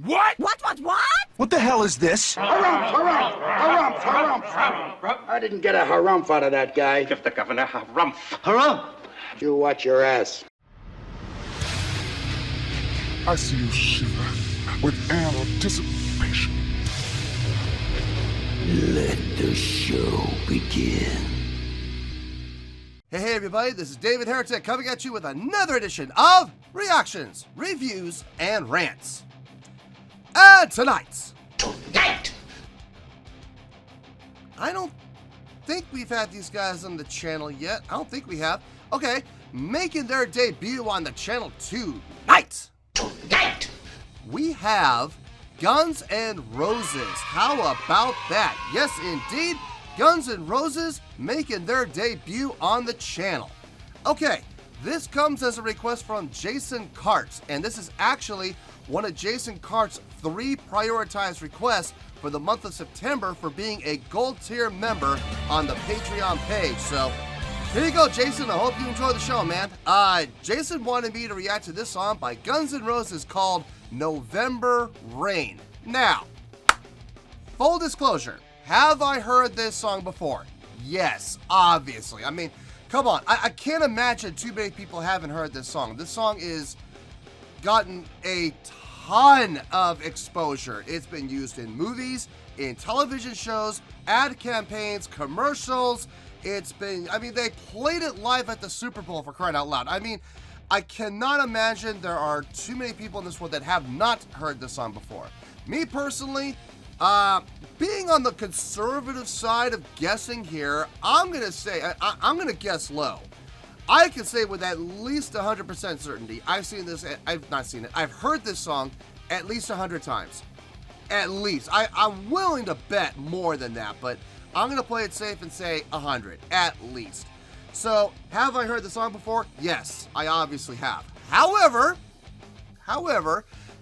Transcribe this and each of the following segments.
What? What? What the hell is this? Harumph. I didn't get a harumph out of that guy. Give the governor harumph. Harumph! You watch your ass. I see you shiver with anticipation. Let the show begin. Hey everybody, this is David Heretic coming at you with another edition of Reactions, Reviews, and Rants. And tonight, I don't think we've had these guys on the channel yet. I don't think we have. Okay, making their debut on the channel tonight. We have Guns N' Roses. How about that? Yes, indeed. Guns N' Roses making their debut on the channel. Okay, this comes as a request from Jason Karts, and this is actually one of Jason Karts' 3 prioritized requests for the month of September for being a gold tier member on the Patreon page. So here you go, Jason. I hope you enjoy the show, man. Jason wanted me to react to this song by Guns N' Roses called November Rain. Now, full disclosure, have I heard this song before? Yes, obviously. I mean, come on. I can't imagine too many people haven't heard this song. This song is gotten a ton of exposure. It's been used in movies, in television shows, ad campaigns, commercials. It's been, I mean, they played it live at the Super Bowl, for crying out loud. I mean, I cannot imagine there are too many people in this world that have not heard this song before. Me personally, being on the conservative side of guessing here, I'm going to say, I'm going to guess low. I can say with at least 100% certainty, I've heard this song at least 100 times. At least. I'm willing to bet more than that, but I'm going to play it safe and say 100, at least. So, have I heard the song before? Yes, I obviously have. However,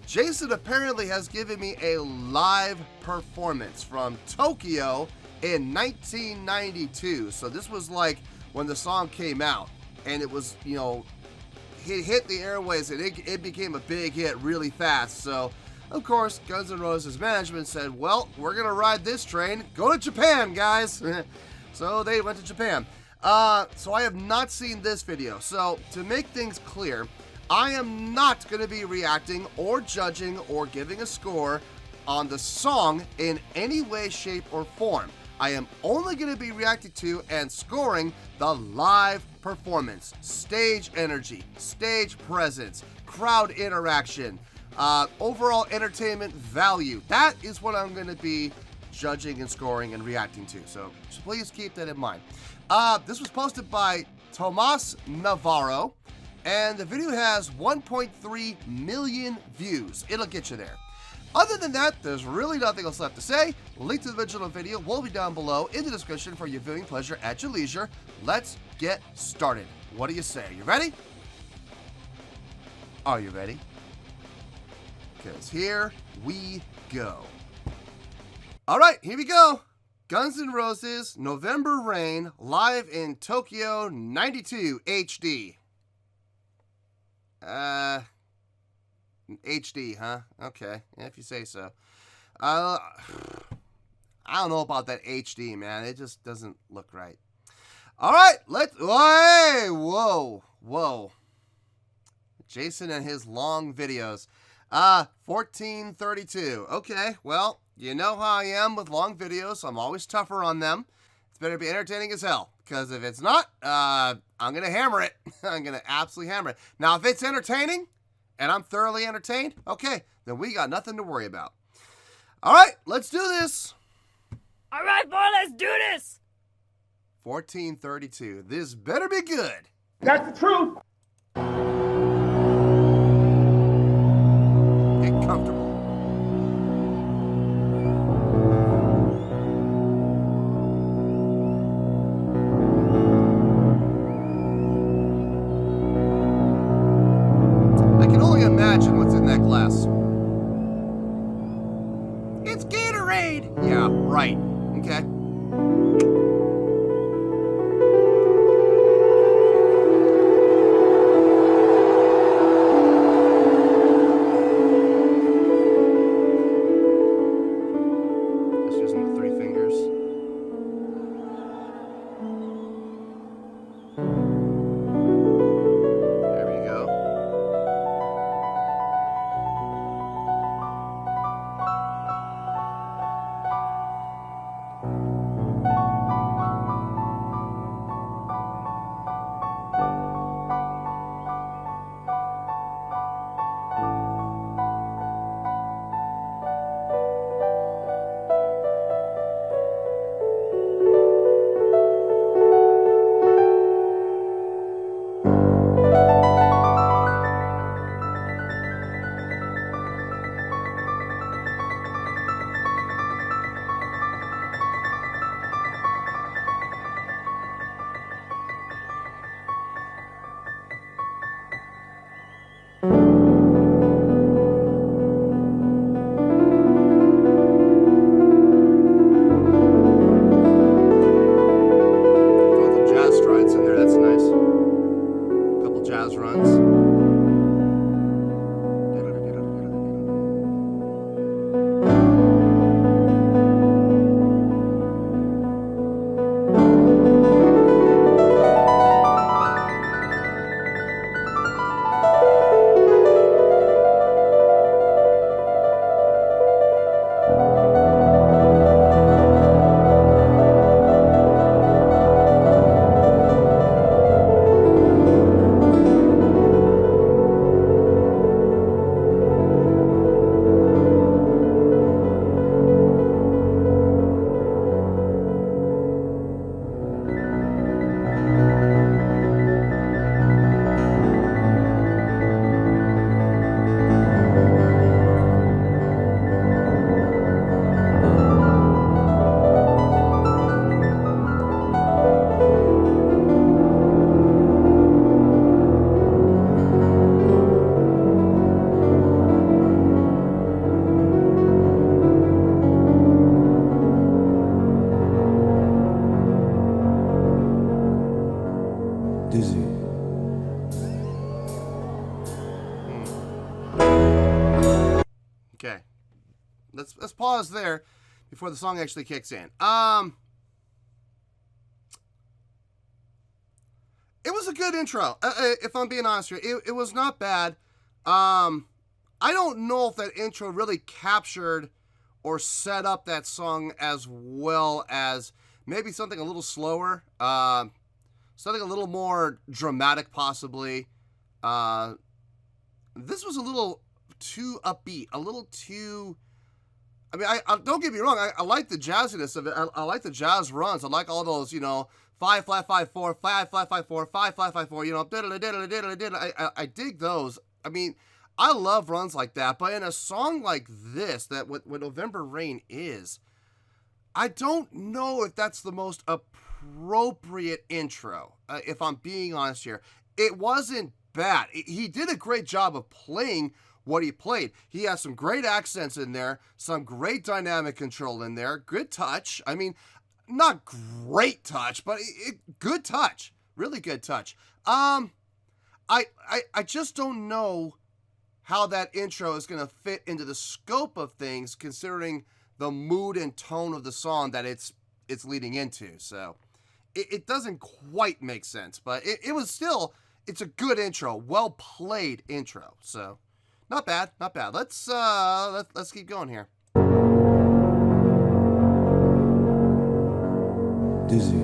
Jason apparently has given me a live performance from Tokyo in 1992. So this was like when the song came out, and it was, you know, it hit the airways, and it became a big hit really fast. So, of course, Guns N' Roses management said, well, we're going to ride this train. Go to Japan, guys. So they went to Japan. So I have not seen this video. So to make things clear, I am not going to be reacting or judging or giving a score on the song in any way, shape, or form. I am only going to be reacting to and scoring the live performance, stage energy, stage presence, crowd interaction, overall entertainment value. That is what I'm going to be judging and scoring and reacting to. So please keep that in mind. This was posted by Tomas Navarro, and the video has 1.3 million views. It'll get you there. Other than that, there's really nothing else left to say. Link to the original video will be down below in the description for your viewing pleasure at your leisure. Let's get started. What do you say? Are you ready? Are you ready? Because here we go. All right, here we go. Guns N' Roses, November Rain, live in Tokyo 92 HD. HD, huh? Okay, yeah, if you say so. I don't know about that HD, man. It just doesn't look right. All right, hey, whoa. Jason and his long videos. 1432. Okay, well, you know how I am with long videos. I'm always tougher on them. It's better be entertaining as hell, because if it's not, I'm going to hammer it. I'm going to absolutely hammer it. Now, if it's entertaining, and I'm thoroughly entertained, okay, then we got nothing to worry about. All right, let's do this. All right, boy, let's do this. 1432. This better be good. That's the truth. Get comfortable. I can only imagine what's in that glass. It's Gatorade. Yeah, right. Okay. Okay. Let's pause there before the song actually kicks in. It was a good intro. If I'm being honest here, it was not bad. I don't know if that intro really captured or set up that song as well as maybe something a little slower, something a little more dramatic possibly. This was a little too upbeat, a little too... I mean, I don't get me wrong, I like the jazziness of it. I like the jazz runs. I like all those, 5 flat 5 4, 5 flat 5 4, 5 flat 5 4, I dig those. I mean, I love runs like that, but in a song like this, that what November Rain is, I don't know if that's the most appropriate intro, if I'm being honest here. It wasn't bad. He did a great job of playing what he played. He has some great accents in there, some great dynamic control in there, good touch. I mean, not great touch, but good touch, really good touch. I just don't know how that intro is going to fit into the scope of things, considering the mood and tone of the song that it's leading into. So it doesn't quite make sense, but it was still, it's a good intro, well played intro. So not bad, not bad. Let's keep going here. Dizzy.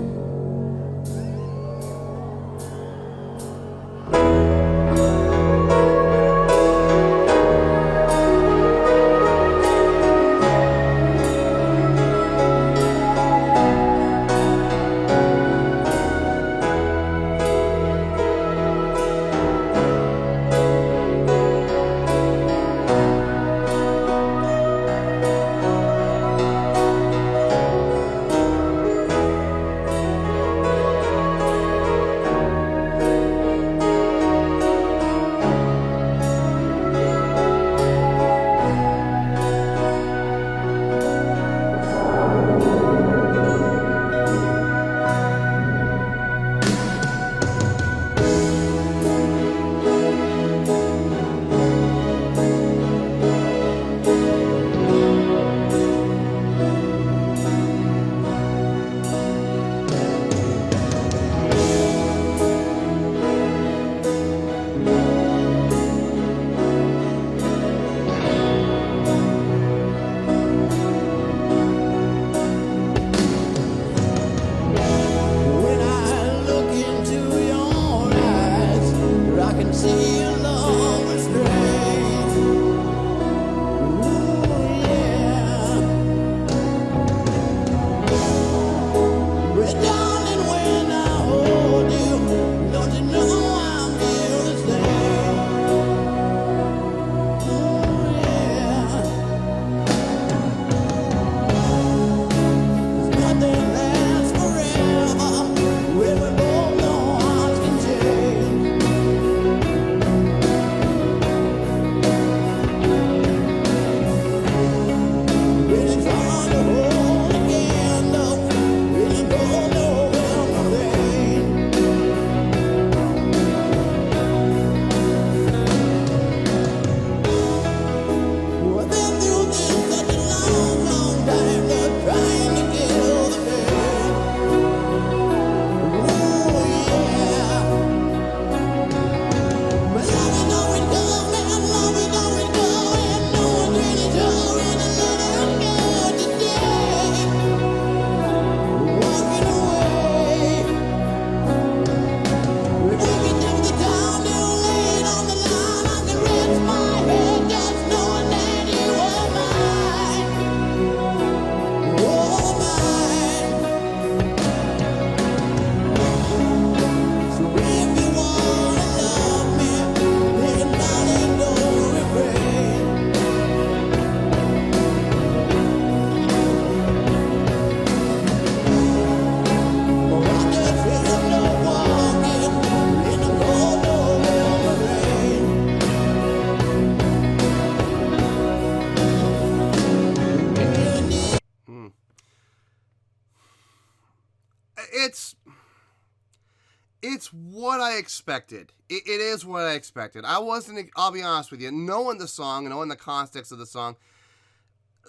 It's what I expected. It is what I expected. I'll be honest with you, knowing the song, knowing the context of the song,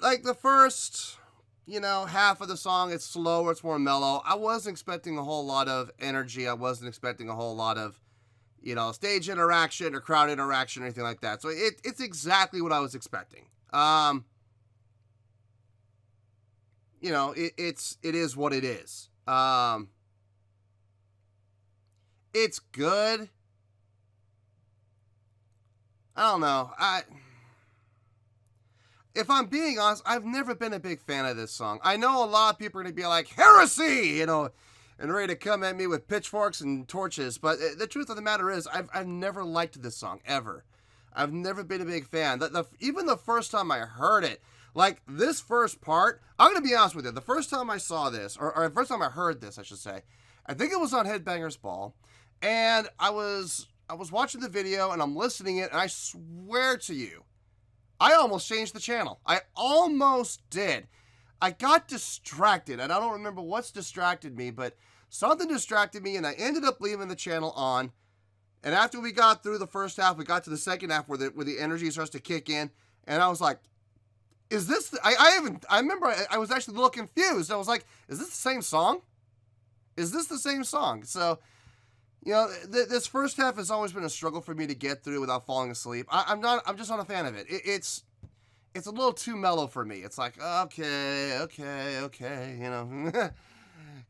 like the first, half of the song, it's slower, it's more mellow. I wasn't expecting a whole lot of energy. I wasn't expecting a whole lot of, stage interaction or crowd interaction or anything like that. So it's exactly what I was expecting. It is what it is. It's good. I don't know. If I'm being honest, I've never been a big fan of this song. I know a lot of people are going to be like, heresy, and ready to come at me with pitchforks and torches. But the truth of the matter is, I've never liked this song, ever. I've never been a big fan. Even the first time I heard it, like this first part, I'm going to be honest with you. The first time I saw this, or the first time I heard this, I should say, I think it was on Headbangers Ball. And I was watching the video and I'm listening it, and I swear to you, I almost changed the channel. I almost did. I got distracted, and I don't remember what's distracted me, but something distracted me, and I ended up leaving the channel on. And after we got through the first half, we got to the second half where the energy starts to kick in, and I was like, is this... I remember I was actually a little confused. I was like, is this the same song? Is this the same song? So... this first half has always been a struggle for me to get through without falling asleep. I'm just not a fan of it. It's a little too mellow for me. It's like, okay.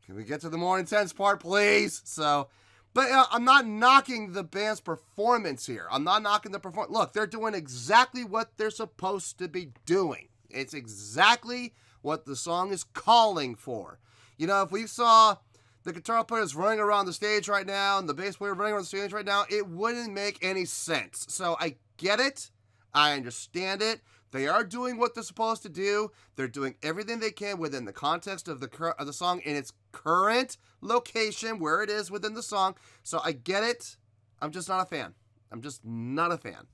Can we get to the more intense part, please? So, but I'm not knocking the band's performance here. I'm not knocking the performance. Look, they're doing exactly what they're supposed to be doing. It's exactly what the song is calling for. If we saw the guitar player is running around the stage right now, and the bass player running around the stage right now, it wouldn't make any sense. So I get it. I understand it. They are doing what they're supposed to do. They're doing everything they can within the context of the song in its current location, where it is within the song. So I get it. I'm just not a fan. I'm just not a fan.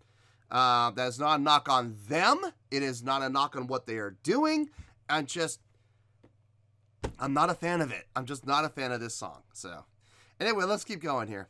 That is not a knock on them. It is not a knock on what they are doing. I'm not a fan of it. I'm just not a fan of this song. So, anyway, let's keep going here.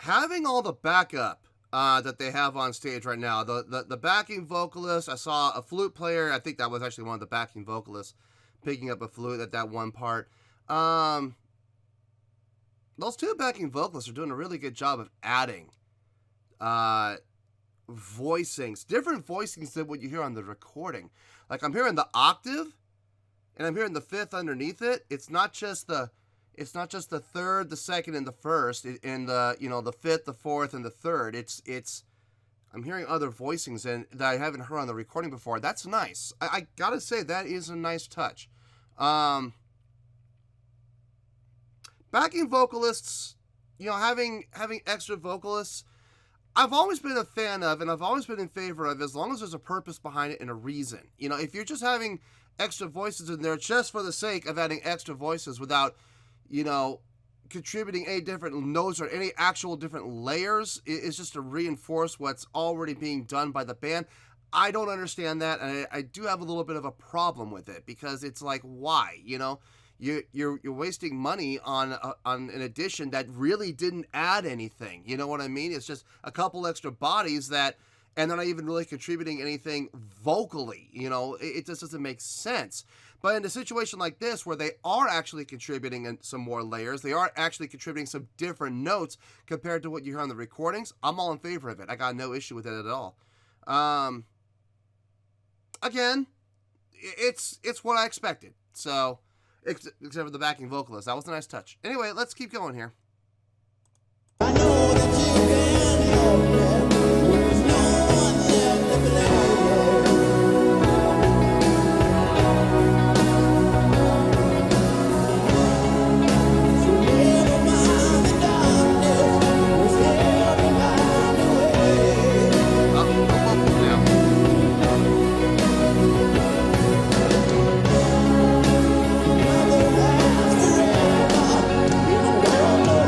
having all the backup that they have on stage right now, the backing vocalist, I saw a flute player, I think that was actually one of the backing vocalists picking up a flute at that one part. Those two backing vocalists are doing a really good job of adding voicings, different voicings than what you hear on the recording. Like I'm hearing the octave, and I'm hearing the fifth underneath it. It's not just the third, the second, and the first, and the fifth, the fourth, and the third. I'm hearing other voicings and that I haven't heard on the recording before. That's nice. I gotta say that is a nice touch. Backing vocalists, having extra vocalists, I've always been a fan of, and I've always been in favor of, as long as there's a purpose behind it and a reason. If you're just having extra voices in there just for the sake of adding extra voices without, contributing any different notes or any actual different layers, is just to reinforce what's already being done by the band. I don't understand that, and I do have a little bit of a problem with it, because it's like, why? You're wasting money on an addition that really didn't add anything. You know what I mean? It's just a couple extra bodies and they're not even really contributing anything vocally. It just doesn't make sense. But in a situation like this, where they are actually contributing some more layers, they are actually contributing some different notes compared to what you hear on the recordings, I'm all in favor of it. I got no issue with it at all. Again, it's what I expected. So, except for the backing vocalist. That was a nice touch. Anyway, let's keep going here. I know that you can help me. There's no one left to blame. So never mind the darkness, we'll never find a way. Mother has forever, even though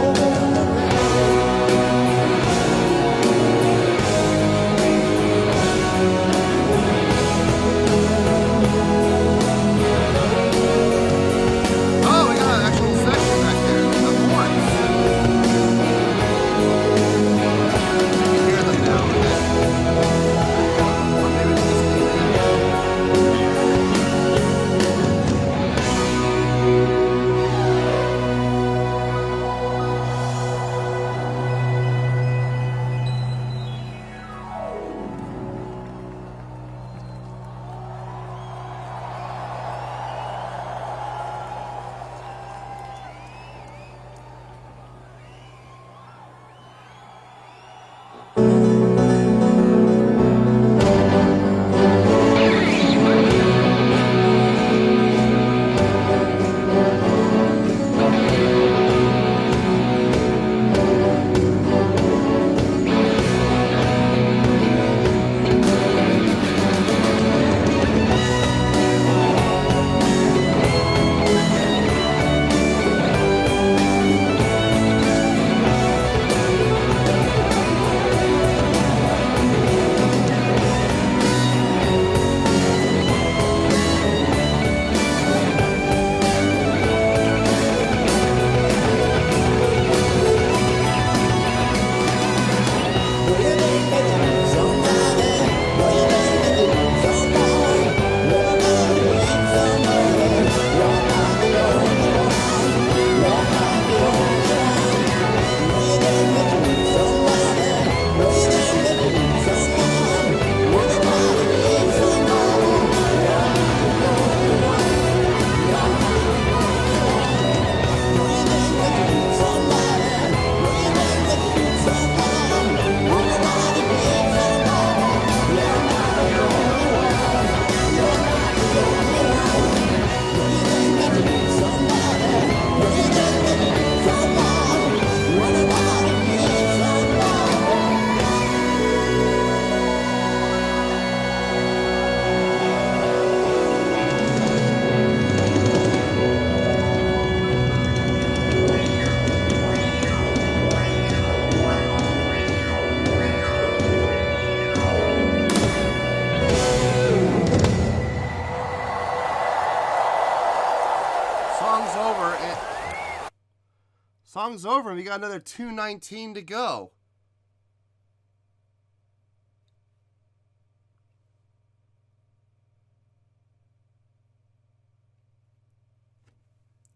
song's over and we got another 2:19 to go.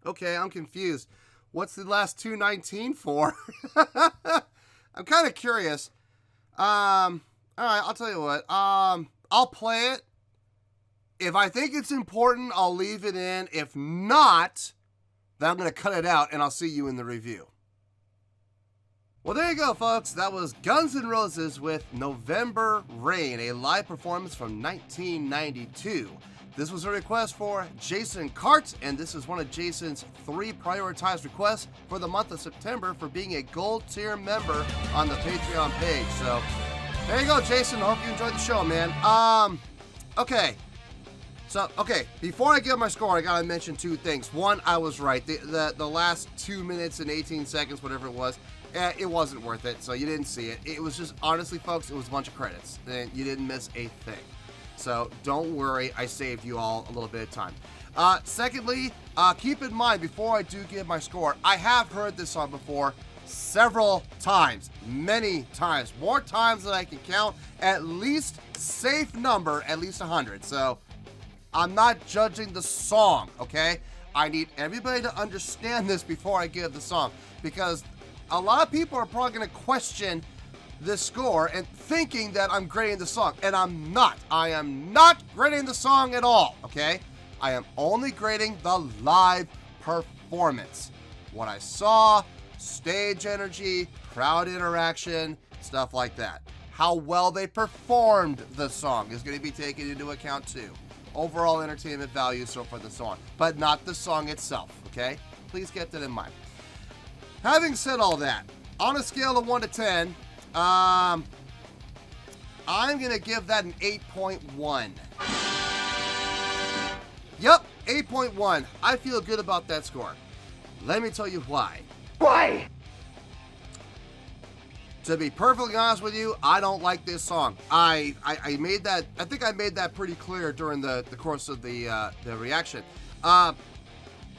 Okay, I'm confused. What's the last 2:19 for? I'm kind of curious. All right, I'll tell you what. I'll play it. If I think it's important, I'll leave it in. If not, then I'm going to cut it out and I'll see you in the review. Well, there you go, folks. That was Guns N' Roses with November Rain, a live performance from 1992. This was a request for Jason Cart, and this is one of Jason's 3 prioritized requests for the month of September for being a gold tier member on the Patreon page. So, there you go, Jason. Hope you enjoyed the show, man. Okay. So, okay, before I give my score, I gotta mention 2 things. One, I was right. The last 2 minutes and 18 seconds, whatever it was, it wasn't worth it, so you didn't see it. It was just, honestly, folks, it was a bunch of credits, and you didn't miss a thing. So don't worry, I saved you all a little bit of time. Secondly, keep in mind, before I do give my score, I have heard this song before several times, many times, more times than I can count, at least safe number, at least 100. So I'm not judging the song, okay? I need everybody to understand this before I give the song, because a lot of people are probably going to question this score and thinking that I'm grading the song, and I'm not. I am not grading the song at all, okay? I am only grading the live performance. What I saw, stage energy, crowd interaction, stuff like that. How well they performed the song is going to be taken into account too. Overall entertainment value so for the song, but not the song itself, okay? Please get that in mind. Having said all that, on a scale of 1 to 10, I'm going to give that an 8.1. Yep, 8.1. I feel good about that score. Let me tell you why. Why? To be perfectly honest with you, I don't like this song. I made that, I think I made that pretty clear during the course of the reaction. I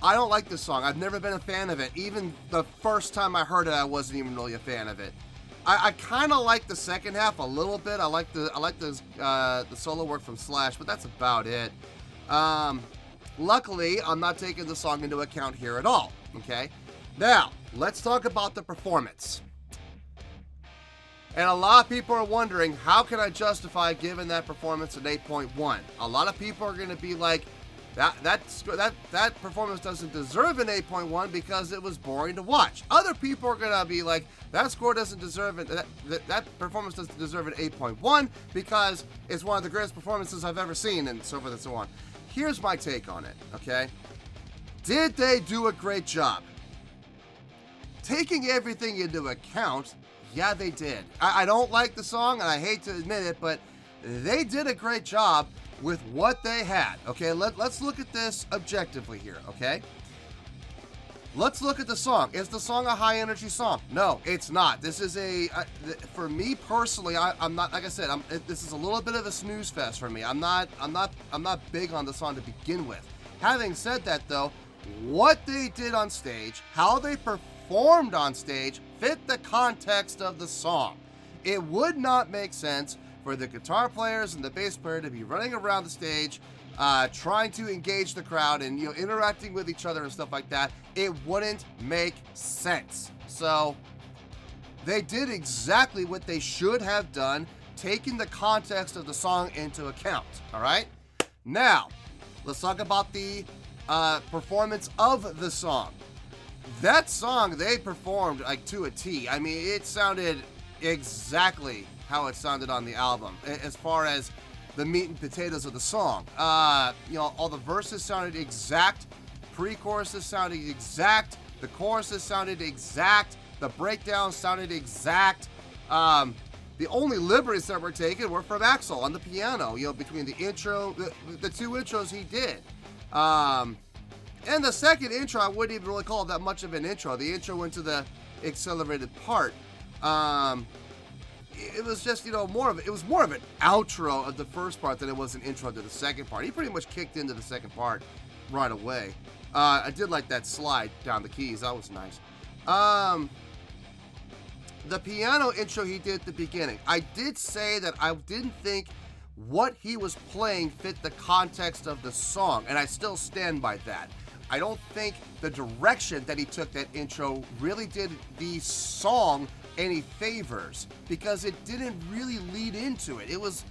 don't like this song. I've never been a fan of it. Even the first time I heard it, I wasn't even really a fan of it. I kind of like the second half a little bit. I like the solo work from Slash, but that's about it. Luckily, I'm not taking the song into account here at all. Okay, now let's talk about the performance. And a lot of people are wondering, how can I justify giving that performance an 8.1? A lot of people are going to be like, that performance doesn't deserve an 8.1 because it was boring to watch. Other people are gonna be like, that score doesn't deserve it. That performance doesn't deserve an 8.1 because it's one of the greatest performances I've ever seen, and so forth and so on. Here's my take on it. Okay, did they do a great job? Taking everything into account, yeah, they did. I don't like the song, and I hate to admit it, but they did a great job with what they had. Okay, let's look at this objectively here, okay? Let's look at the song. Is the song a high energy song? No, it's not. This is for me personally, I'm not, like I said, this is a little bit of a snooze fest for me. I'm not big on the song to begin with. Having said that though, what they did on stage, how they performed on stage, fit the context of the song. It would not make sense for the guitar players and the bass player to be running around the stage, trying to engage the crowd and interacting with each other and stuff like that. It wouldn't make sense. So they did exactly what they should have done, taking the context of the song into account. All right. Now let's talk about the performance of the song. That song they performed like to a T. I mean, it sounded exactly how it sounded on the album, as far as the meat and potatoes of the song. All the verses sounded exact, pre-choruses sounded exact, the choruses sounded exact, the breakdowns sounded exact. The only liberties that were taken were from Axl on the piano, between the intro, the 2 intros he did. And the second intro, I wouldn't even really call it that much of an intro. The intro into the accelerated part. It was just, more of an outro of the first part than it was an intro to the second part. He pretty much kicked into the second part right away. I did like that slide down the keys. That was nice. The piano intro he did at the beginning, I did say that I didn't think what he was playing fit the context of the song, and I still stand by that. I don't think the direction that he took that intro really did the song any favors, because it didn't really lead into it. It was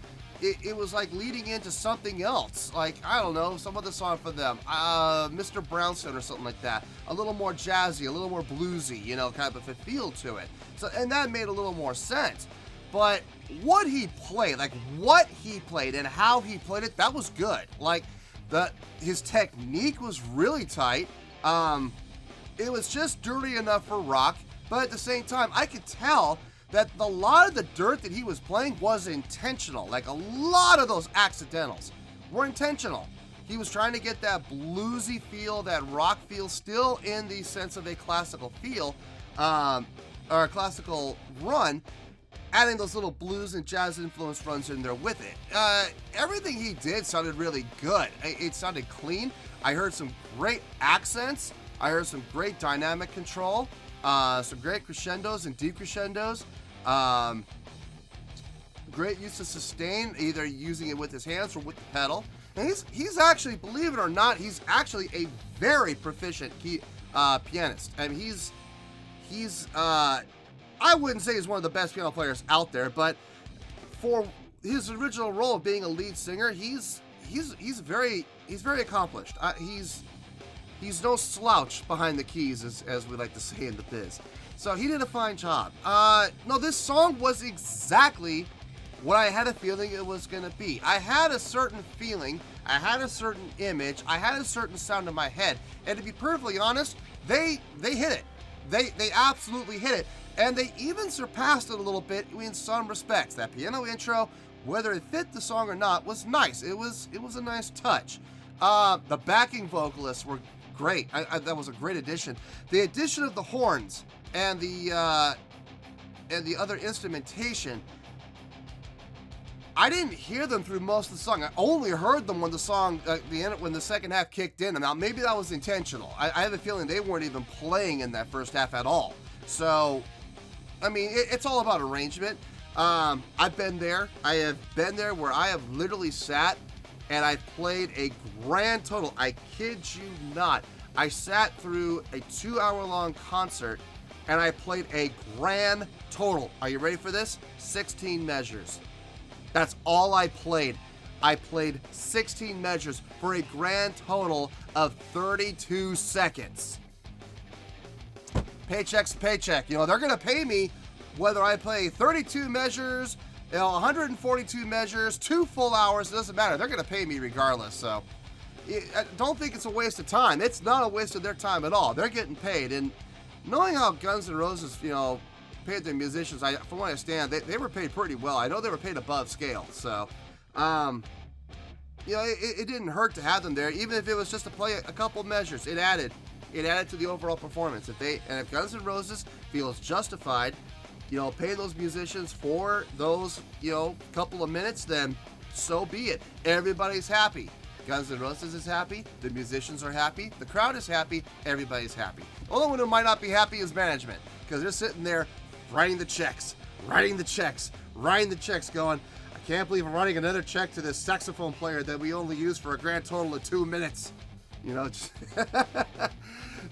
like leading into something else, like, I don't know, some other song for them, Mr. Brownstone or something like that. A little more jazzy, a little more bluesy, you know, kind of a feel to it. So, and that made a little more sense. But what he played and how he played it, that was good. Like, his technique was really tight. It was just dirty enough for rock, but at the same time, I could tell that a lot of the dirt that he was playing was intentional. Like, a lot of those accidentals were intentional. He was trying to get that bluesy feel, that rock feel, still in the sense of a classical feel, or a classical run, adding those little blues and jazz influence runs in there with it. Everything he did sounded really good. It sounded clean. I heard some great accents. I heard some great dynamic control, some great crescendos and decrescendos. Great use of sustain, either using it with his hands or with the pedal. And he's actually, believe it or not, he's actually a very proficient pianist. I mean, he's I wouldn't say he's one of the best piano players out there, but for his original role of being a lead singer, he's very accomplished. He's no slouch behind the keys, as we like to say in the biz. So he did a fine job. No, this song was exactly what I had a feeling it was going to be. I had a certain feeling, I had a certain image, I had a certain sound in my head, and to be perfectly honest, they hit it. They absolutely hit it, and they even surpassed it a little bit in some respects. That piano intro, whether it fit the song or not, was nice. It was a nice touch. The backing vocalists were great. That was a great addition. The addition of the horns and the other instrumentation, I didn't hear them through most of the song. I only heard them when the song, when the second half kicked in. Now, maybe that was intentional. I have a feeling they weren't even playing in that first half at all. So, I mean, it's all about arrangement. I've been there. I have been there where I have literally sat and I played a grand total. I kid you not. I sat through a 2-hour-long concert and I played a grand total. Are you ready for this? 16 measures. That's all I played. I played 16 measures for a grand total of 32 seconds. Paycheck's paycheck. You know, they're going to pay me whether I play 32 measures, 142 measures, 2 full hours. It doesn't matter. They're going to pay me regardless. So I don't think it's a waste of time. It's not a waste of their time at all. They're getting paid. And knowing how Guns N' Roses, paid their musicians, from what I understand, they were paid pretty well. I know they were paid above scale. So, it didn't hurt to have them there, even if it was just to play a couple measures. It added to the overall performance. If Guns N' Roses feels justified, paying those musicians for those, couple of minutes, then so be it. Everybody's happy. Guns N' Roses is happy. The musicians are happy. The crowd is happy. Everybody's happy. The only one who might not be happy is management, because they're sitting there writing the checks, going, I can't believe I'm writing another check to this saxophone player that we only used for a grand total of 2 minutes.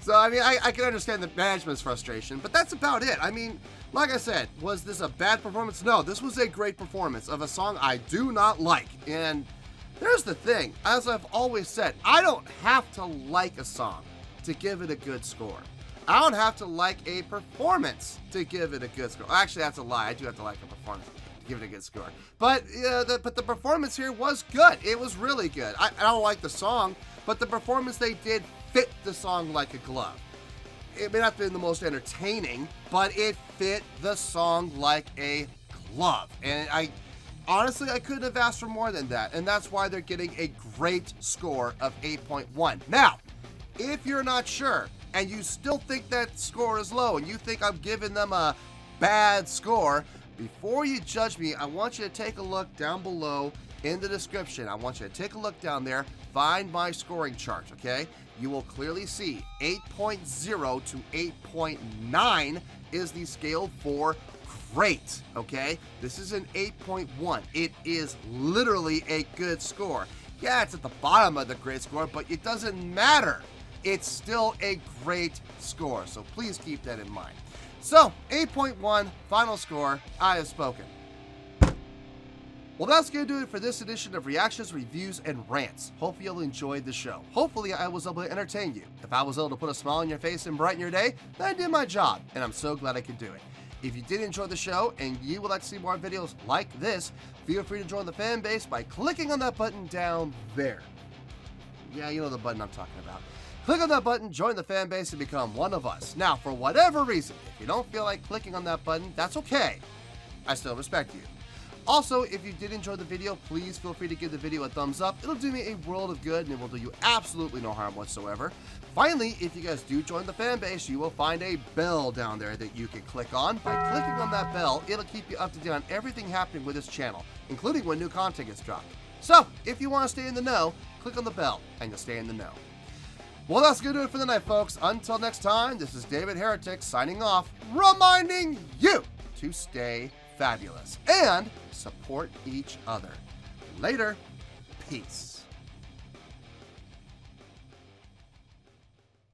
So, I mean, I can understand the management's frustration, but that's about it. I mean, like I said, was this a bad performance? No, this was a great performance of a song I do not like. And there's the thing, as I've always said, I don't have to like a song to give it a good score. I don't have to like a performance to give it a good score. Actually, that's a lie. I do have to like a performance to give it a good score. But the performance here was good. It was really good. I don't like the song, but the performance they did fit the song like a glove. It may not have been the most entertaining, but it fit the song like a glove. And honestly, I couldn't have asked for more than that. And that's why they're getting a great score of 8.1. Now, if you're not sure, and you still think that score is low, and you think I'm giving them a bad score before you judge me, I want you to take a look down below in the description. I want you to take a look down there, find my scoring chart, okay? You will clearly see 8.0 to 8.9 is the scale for great, okay? This is an 8.1. It is literally a good score. Yeah, it's at the bottom of the great score, but it doesn't matter. It's still a great score, so please keep that in mind. So, 8.1, final score, I have spoken. Well, that's going to do it for this edition of Reactions, Reviews, and Rants. Hopefully you'll enjoy the show. Hopefully I was able to entertain you. If I was able to put a smile on your face and brighten your day, then I did my job, and I'm so glad I could do it. If you did enjoy the show and you would like to see more videos like this, feel free to join the fan base by clicking on that button down there. Yeah, you know the button I'm talking about. Click on that button, join the fan base, and become one of us. Now, for whatever reason, if you don't feel like clicking on that button, that's okay. I still respect you. Also, if you did enjoy the video, please feel free to give the video a thumbs up. It'll do me a world of good, and it will do you absolutely no harm whatsoever. Finally, if you guys do join the fan base, you will find a bell down there that you can click on. By clicking on that bell, it'll keep you up to date on everything happening with this channel, including when new content gets dropped. So, if you want to stay in the know, click on the bell, and you'll stay in the know. Well, that's going to do it for the night, folks. Until next time, this is David Heretic signing off, reminding you to stay fabulous and support each other. Later. Peace.